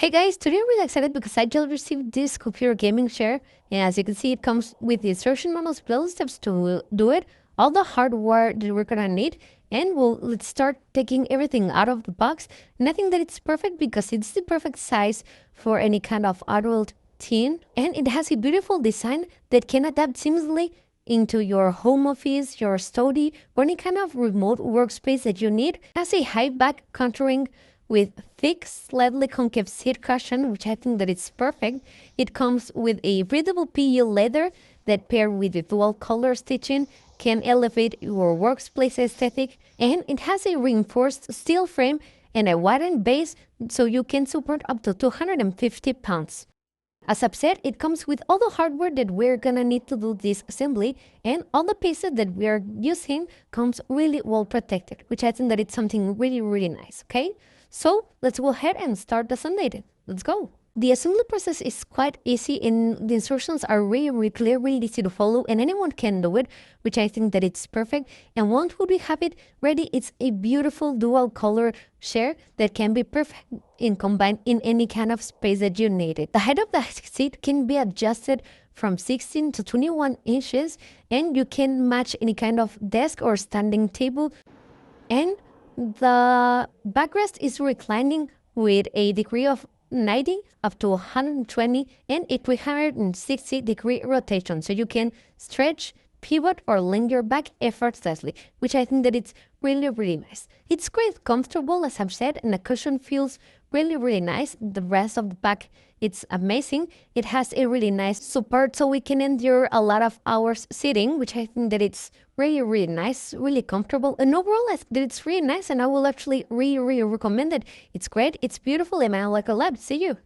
Hey guys, today I'm really excited because I just received this computer gaming chair, and as you can see, it comes with the instruction manuals, below steps to do it, all the hardware that we're gonna need, and let's start taking everything out of the box. And I think that it's perfect because it's the perfect size for any kind of adult teen, and it has a beautiful design that can adapt seamlessly into your home office, your study, or any kind of remote workspace that you need. It has a high back contouring with thick, slightly concave seat cushion, which I think that it's perfect. It comes with a breathable PU leather that paired with the dual color stitching can elevate your workplace aesthetic, and it has a reinforced steel frame and a widened base so you can support up to 250 pounds. As I've said, it comes with all the hardware that we're gonna need to do this assembly, and all the pieces that we're using comes really well protected, which I think that it's something really nice, okay? So let's go ahead and start assembling. Let's go. The assembly process is quite easy and the instructions are really clear, really easy to follow, and anyone can do it, which I think that it's perfect. And once we have it ready, it's a beautiful dual color chair that can be perfect in combined in any kind of space that you need it. The height of the seat can be adjusted from 16 to 21 inches, and you can match any kind of desk or standing table. And the backrest is reclining with a degree of 90 up to 120 and a 360-degree rotation, so you can stretch, pivot, or lean your back effortlessly, which I think that it's really nice. It's quite comfortable, as I've said, and the cushion feels really nice. The rest of the back, it's amazing. It has a really nice support so we can endure a lot of hours sitting, which I think that it's really nice, really comfortable, and overall I think that it's really nice, and I will actually really recommend it. It's great, it's beautiful, and I like a lot. See you.